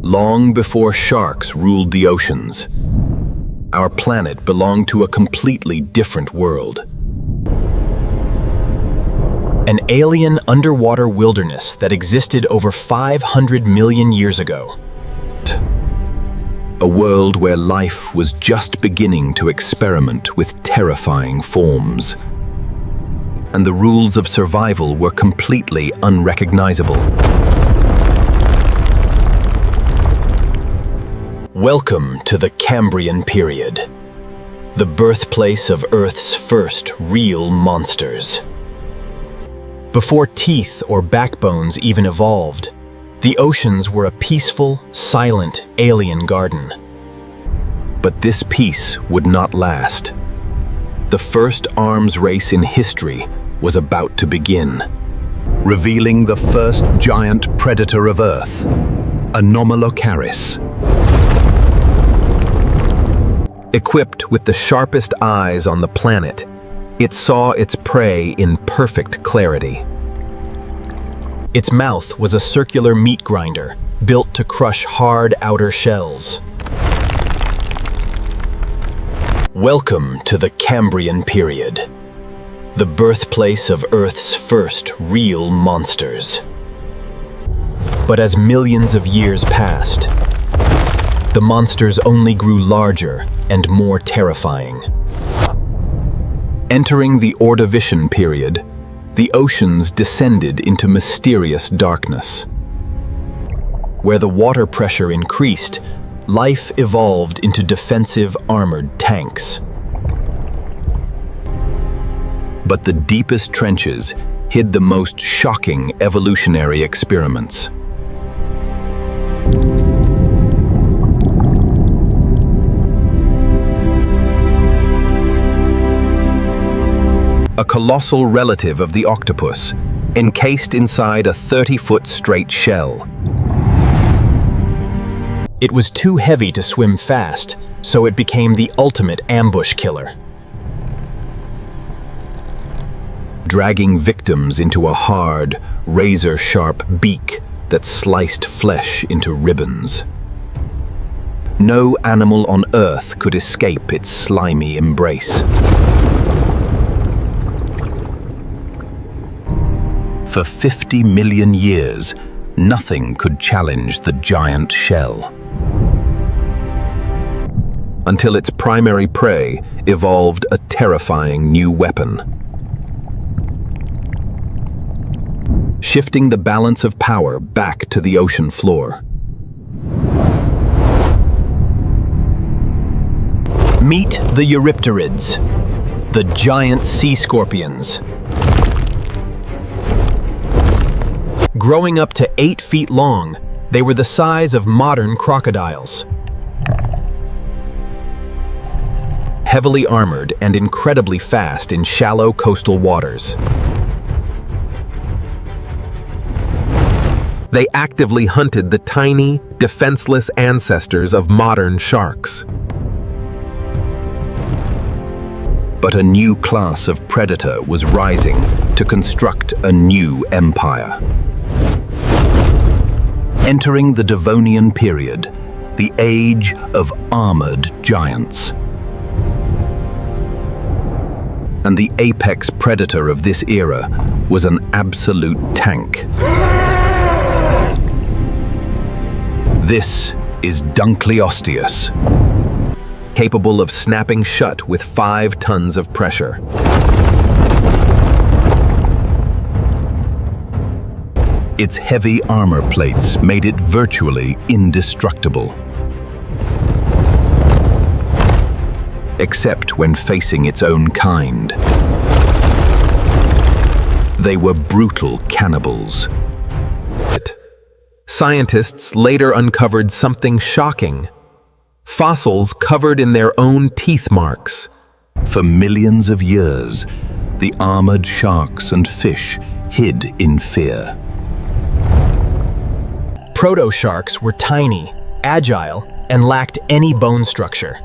Long before sharks ruled the oceans, our planet belonged to a completely different world. An alien underwater wilderness that existed over 500 million years ago. A world where life was just beginning to experiment with terrifying forms. And the rules of survival were completely unrecognizable. Welcome to the Cambrian period, the birthplace of Earth's first real monsters. Before teeth or backbones even evolved, the oceans were a peaceful, silent alien garden. But this peace would not last. The first arms race in history was about to begin. Revealing the first giant predator of Earth, Anomalocaris. Equipped with the sharpest eyes on the planet, it saw its prey in perfect clarity. Its mouth was a circular meat grinder, built to crush hard outer shells. Welcome to the Cambrian period, the birthplace of Earth's first real monsters. But as millions of years passed, the monsters only grew larger and more terrifying. Entering the Ordovician period, the oceans descended into mysterious darkness. Where the water pressure increased, life evolved into defensive armored tanks. But the deepest trenches hid the most shocking evolutionary experiments. A colossal relative of the octopus, encased inside a 30-foot straight shell. It was too heavy to swim fast, so it became the ultimate ambush killer. Dragging victims into a hard, razor-sharp beak that sliced flesh into ribbons. No animal on Earth could escape its slimy embrace. For 50 million years, nothing could challenge the giant shell. Until its primary prey evolved a terrifying new weapon. Shifting the balance of power back to the ocean floor. Meet the Eurypterids, the giant sea scorpions. Growing up to 8 feet long, they were the size of modern crocodiles. Heavily armored and incredibly fast in shallow coastal waters. They actively hunted the tiny, defenseless ancestors of modern sharks. But a new class of predator was rising to construct a new empire. Entering the Devonian period, the age of armored giants. And the apex predator of this era was an absolute tank. This is Dunkleosteus, capable of snapping shut with 5 tons of pressure. Its heavy armor plates made it virtually indestructible. Except when facing its own kind. They were brutal cannibals. Scientists later uncovered something shocking. Fossils covered in their own teeth marks. For millions of years, the armored sharks and fish hid in fear. Proto-Sharks were tiny, agile, and lacked any bone structure.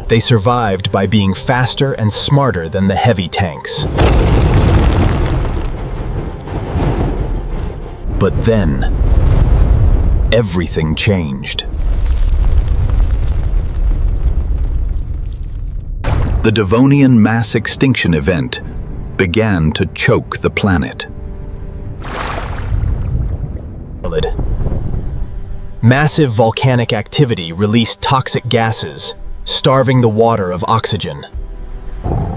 They survived by being faster and smarter than the heavy tanks. But then, everything changed. The Devonian mass extinction event began to choke the planet. Massive volcanic activity released toxic gases, starving the water of oxygen.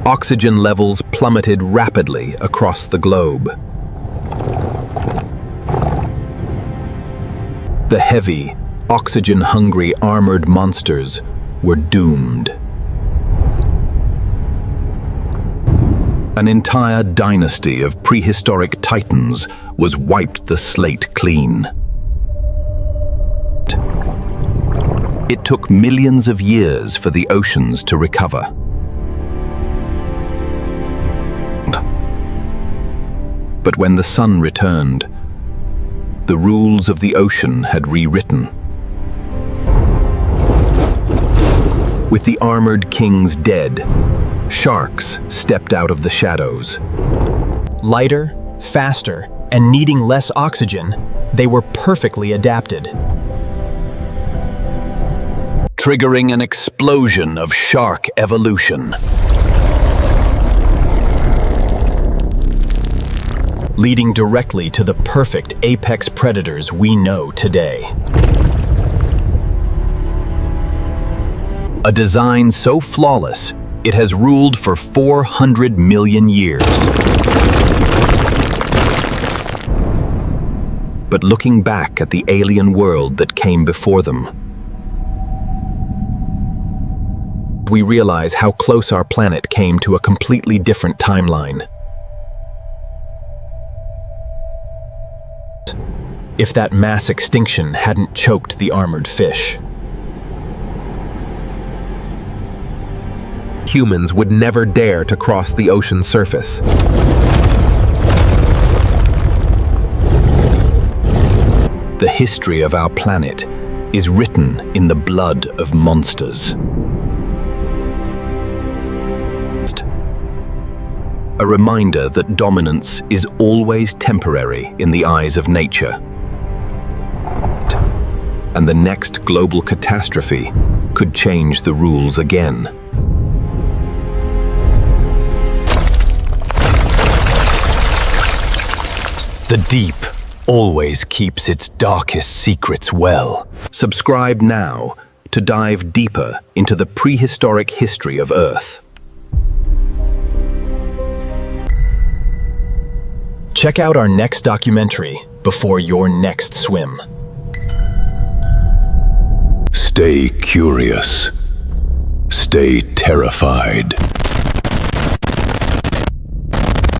Oxygen levels plummeted rapidly across the globe. The heavy, oxygen-hungry armored monsters were doomed. An entire dynasty of prehistoric titans was wiped the slate clean. It took millions of years for the oceans to recover. But when the sun returned, the rules of the ocean had rewritten. With the armored kings dead, sharks stepped out of the shadows. Lighter, faster, and needing less oxygen, they were perfectly adapted. Triggering an explosion of shark evolution. Leading directly to the perfect apex predators we know today. A design so flawless, it has ruled for 400 million years. But looking back at the alien world that came before them, we realize how close our planet came to a completely different timeline. If that mass extinction hadn't choked the armored fish. Humans would never dare to cross the ocean's surface. The history of our planet is written in the blood of monsters. A reminder that dominance is always temporary in the eyes of nature. And the next global catastrophe could change the rules again. The deep always keeps its darkest secrets well. Subscribe now to dive deeper into the prehistoric history of Earth. Check out our next documentary before your next swim. Stay curious. Stay terrified.